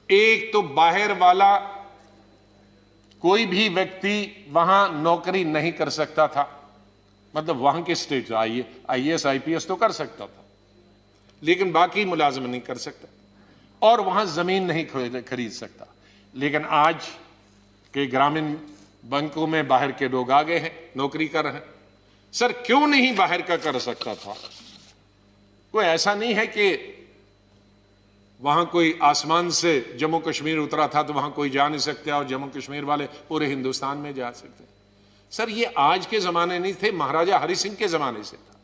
एक तो बाहर वाला कोई भी व्यक्ति वहां नौकरी नहीं कर सकता था, मतलब वहां के स्टेट IAS IPS तो कर सकता था, लेकिन बाकी मुलाजिम नहीं कर सकता, और वहां जमीन नहीं खरीद सकता। लेकिन आज के ग्रामीण बैंकों में बाहर के लोग आ गए हैं, नौकरी कर रहे हैं। सर क्यों नहीं बाहर का कर सकता था? कोई ऐसा नहीं है कि वहां कोई आसमान से जम्मू कश्मीर उतरा था तो वहां कोई जा नहीं सकता और जम्मू कश्मीर वाले पूरे हिंदुस्तान में जा सकते। सर ये आज के जमाने नहीं थे, महाराजा हरि सिंह के जमाने से था।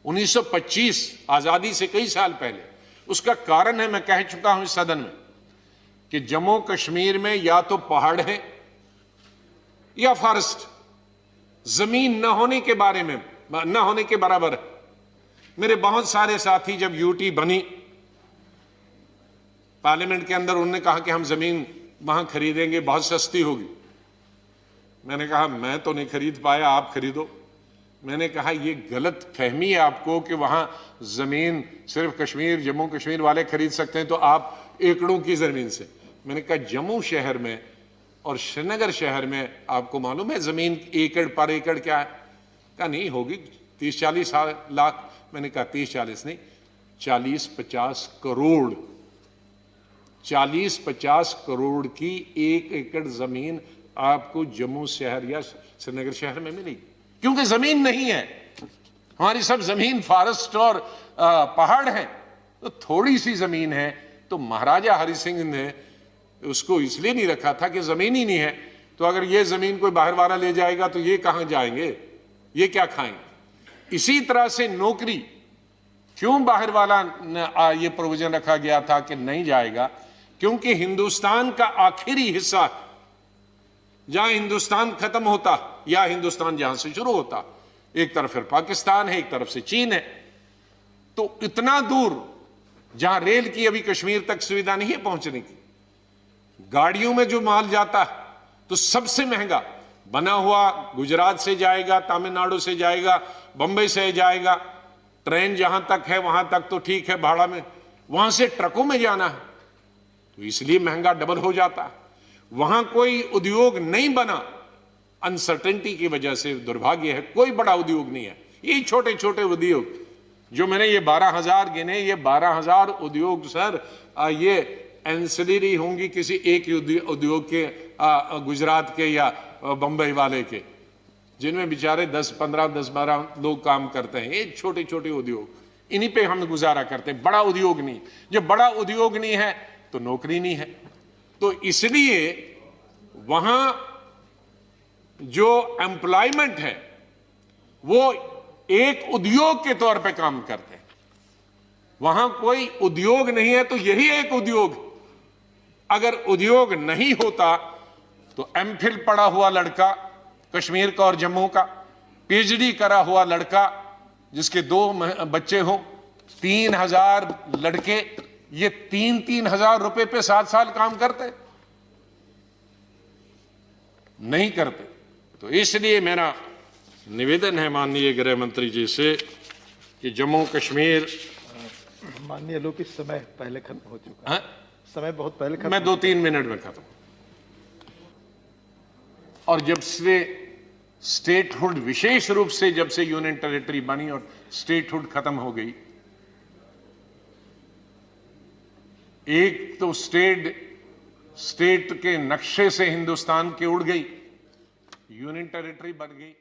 1925 आजादी से कई साल पहले। उसका कारण है, मैं कह चुका हूं इस सदन में, कि जम्मू कश्मीर में या तो पहाड़ है या फॉरेस्ट, जमीन न होने के बारे में न होने के बराबर है। मेरे बहुत सारे साथी जब यूटी बनी पार्लियामेंट के अंदर, उन्होंने कहा कि हम जमीन वहां खरीदेंगे, बहुत सस्ती होगी। मैंने कहा मैं तो नहीं खरीद पाया, आप खरीदो। मैंने कहा ये गलत फहमी है आपको कि वहां जमीन सिर्फ कश्मीर जम्मू कश्मीर वाले खरीद सकते हैं, तो आप एकड़ों की जमीन से। मैंने कहा जम्मू शहर में और श्रीनगर शहर में आपको मालूम है जमीन एकड़ पर एकड़ क्या है? कहा नहीं होगी 30-40 लाख। मैंने कहा 30-40 नहीं, 40-50 करोड़, 40-50 करोड़ की 1 एकड़ जमीन आपको जम्मू शहर या श्रीनगर शहर में मिलेगी, क्योंकि जमीन नहीं है। हमारी सब जमीन फॉरेस्ट और पहाड़ है, तो थोड़ी सी जमीन है। तो महाराजा हरि सिंह ने उसको इसलिए नहीं रखा था कि जमीन ही नहीं है, तो अगर ये जमीन कोई बाहर वाला ले जाएगा तो ये कहां जाएंगे, ये क्या खाएंगे। इसी तरह से नौकरी क्यों बाहर वाला ये प्रोविजन रखा गया था कि नहीं जाएगा, क्योंकि हिंदुस्तान का आखिरी हिस्सा, जहां हिंदुस्तान खत्म होता या हिंदुस्तान जहां से शुरू होता, एक तरफ फिर पाकिस्तान है, एक तरफ से चीन है। तो इतना दूर जहां रेल की अभी कश्मीर तक सुविधा नहीं है पहुंचने की, गाड़ियों में जो माल जाता है तो सबसे महंगा बना हुआ गुजरात से जाएगा, तमिलनाडु से जाएगा, बंबई से जाएगा। ट्रेन जहां तक है वहां तक तो ठीक है भाड़ा में, वहां से ट्रकों में जाना है तो इसलिए महंगा डबल हो जाता है। वहां कोई उद्योग नहीं बना, अनसर्टेनिटी की वजह से। दुर्भाग्य है कोई बड़ा उद्योग नहीं है। ये छोटे छोटे उद्योग जो मैंने ये 12,000 गिने, ये 12,000 उद्योग सर ये एंसिलरी होंगी किसी एक उद्योग के, गुजरात के या बंबई वाले के, जिनमें बेचारे 10-15-10-12 लोग काम करते हैं। ये छोटे छोटे उद्योग, इन्हीं पे हम गुजारा करते हैं। बड़ा उद्योग नहीं। जब बड़ा उद्योग नहीं है तो नौकरी नहीं है। तो इसलिए वहां जो एम्प्लॉयमेंट है वो एक उद्योग के तौर पे काम करते हैं। वहां कोई उद्योग नहीं है तो यही एक उद्योग। अगर उद्योग नहीं होता तो एमफिल पढ़ा हुआ लड़का कश्मीर का और जम्मू का, PhD करा हुआ लड़का जिसके 2 बच्चे हों, 3,000 लड़के, ये 3-3 हजार रुपए पे 7 साल काम करते नहीं करते। तो इसलिए मेरा निवेदन है माननीय गृह मंत्री जी से कि जम्मू कश्मीर, माननीय लोग इस समय पहले खत्म हो चुका है। समय बहुत पहले खत्म। मैं 2-3 मिनट में खत्म। और जब से स्टेटहुड, विशेष रूप से जब से यूनियन टेरिटरी बनी और स्टेटहुड खत्म हो गई, एक तो स्टेट के नक्शे से हिंदुस्तान के उड़ गई, यूनियन टेरिटरी बन गई।